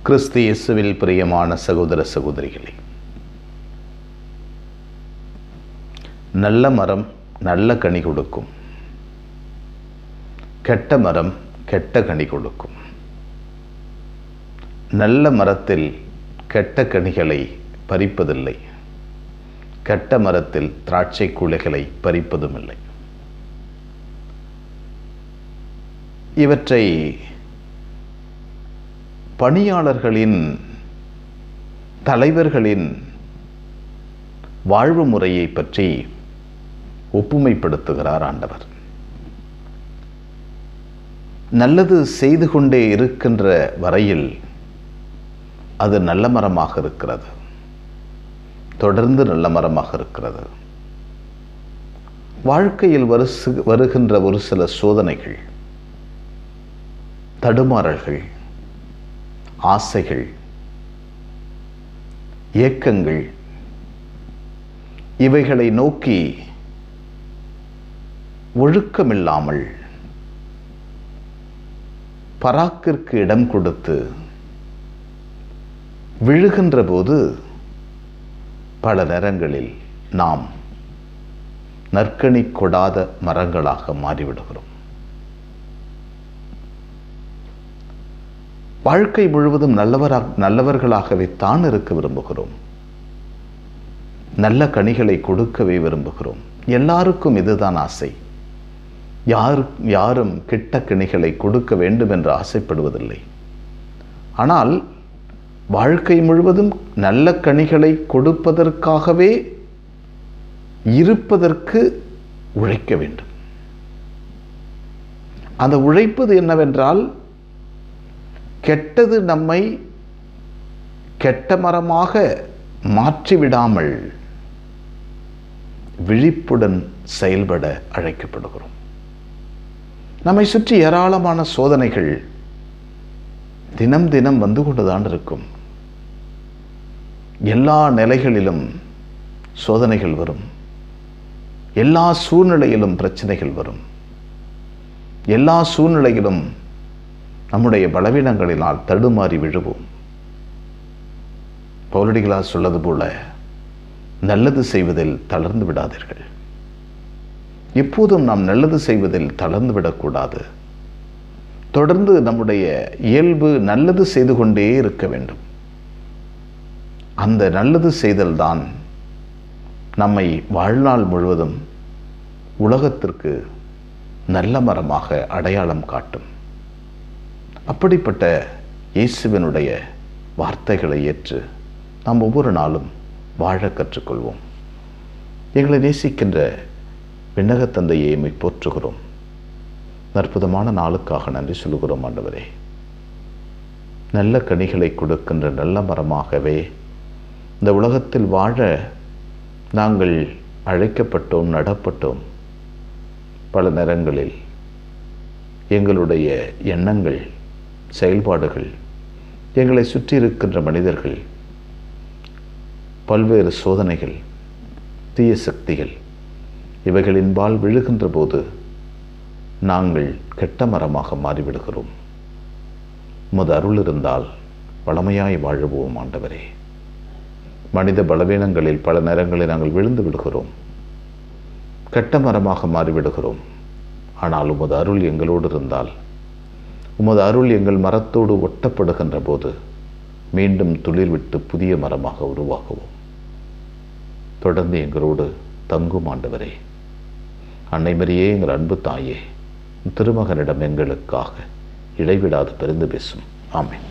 கிறிஸ்து இயேசுவில் பிரியமான சகோதர சகோதரிகளே, நல்ல மரம் நல்ல கனி கொடுக்கும், கெட்ட மரம் கெட்ட கனி கொடுக்கும். நல்ல மரத்தில் கெட்ட கனிகளை பறிப்பதில்லை, கெட்ட மரத்தில் திராட்சை குலைகளை பறிப்பதும் இல்லை. இவற்றை பணியாளர்களின், தலைவர்களின் வாழ்வு முறையை பற்றி ஒப்புமைப்படுத்துகிறார் ஆண்டவர். நல்லது செய்து கொண்டே இருக்கின்ற வரையில் அது நல்ல மரமாக இருக்கிறது, தொடர்ந்து நல்ல மரமாக இருக்கிறது. வாழ்க்கையில் வருகின்ற ஒரு சில சோதனைகள், தடுமாறல்கள், ஆசைகள், ஏக்கங்கள், இவைகளை நோக்கி ஒழுக்கமில்லாமல் பராக்கிற்கு இடம் கொடுத்து விழுகின்ற போது பல நேரங்களில் நாம் நற்கனி கொடாத மரங்களாக மாறிவிடுகிறோம். வாழ்க்கை முழுவதும் நல்லவர்களாகவே தான் இருக்க விரும்புகிறோம், நல்ல கனிகளை கொடுக்கவே விரும்புகிறோம். எல்லாருக்கும் இதுதான் ஆசை. யாரும் கெட்ட கனிகளை கொடுக்க வேண்டும் என்று ஆசைப்படுவதில்லை. ஆனால் வாழ்க்கை முழுவதும் நல்ல கனிகளை கொடுப்பதற்காகவே இருப்பதற்கு உழைக்க வேண்டும். அந்த உழைப்பது என்னவென்றால், கெட்டது நம்மை கெட்ட மரமாக மாற்றிவிடாமல் விழிப்புடன் செயல்பட அழைக்கப்படுகிறோம். நம்மை சுற்றி ஏராளமான சோதனைகள் தினம் தினம் வந்து கொண்டுதான் இருக்கும். எல்லா நிலைகளிலும் சோதனைகள் வரும், எல்லா சூழ்நிலையிலும் பிரச்சனைகள் வரும், எல்லா சூழ்நிலையிலும் நம்முடைய பலவீனங்களினால் தடுமாறி விழுவோம். பவுலடிகளார் சொல்வது போல, நல்லது செய்வதில் தளர்ந்து விடாதீர்கள். எப்போதும் நாம் நல்லது செய்வதில் தளர்ந்து விடக்கூடாது. தொடர்ந்து நம்முடைய இயல்பு நல்லது செய்து கொண்டே இருக்க வேண்டும். அந்த நல்லது செய்தல்தான் நம்மை வாழ்நாள் முழுவதும் உலகத்திற்கு நல்ல மரமாக அடையாளம் காட்டும். அப்படிப்பட்ட இயேசுவினுடைய வார்த்தைகளை ஏற்று நாம் ஒவ்வொரு நாளும் வாழ கற்றுக்கொள்வோம். எங்களை நேசிக்கின்ற விண்ணக தந்தையை எம்மை போற்றுகிறோம். அற்புதமான நாளுக்காக நன்றி சொல்கிறோம் ஆண்டவரே. நல்ல கனிகளை கொடுக்கின்ற நல்ல மரமாகவே இந்த உலகத்தில் வாழ நாங்கள் அழைக்கப்பட்டோம், நடப்பட்டோம். பல நேரங்களில் எங்களுடைய எண்ணங்கள், செயல்பாடுகள், எங்களை சுற்றி இருக்கின்ற மனிதர்கள், பல்வேறு சோதனைகள், தீய சக்திகள், இவைகளின்பால் விழுகின்ற போது நாங்கள் கெட்ட மரமாக மாறிவிடுகிறோம். உமது அருள் இருந்தால் வளமையாய் வாழுவோம் ஆண்டவரே. மனித பலவீனங்களில் பல நேரங்களில் நாங்கள் விழுந்து விடுகிறோம், கெட்ட மரமாக மாறிவிடுகிறோம். ஆனால் உமது அருள் எங்களோடு இருந்தால், உமது அருள் எங்கள் மரத்தோடு ஒட்டப்படுகின்ற போது மீண்டும் துளிர் விட்டு புதிய மரமாக உருவாகுவோம். தொடர்ந்து எங்களோடு தங்கும் ஆண்டவரே. அன்னை மரியே, எங்கள் அன்பு தாயே, திருமகனிடம் எங்களுக்காக இடைவிடாது பரிந்து பேசும். ஆமென்.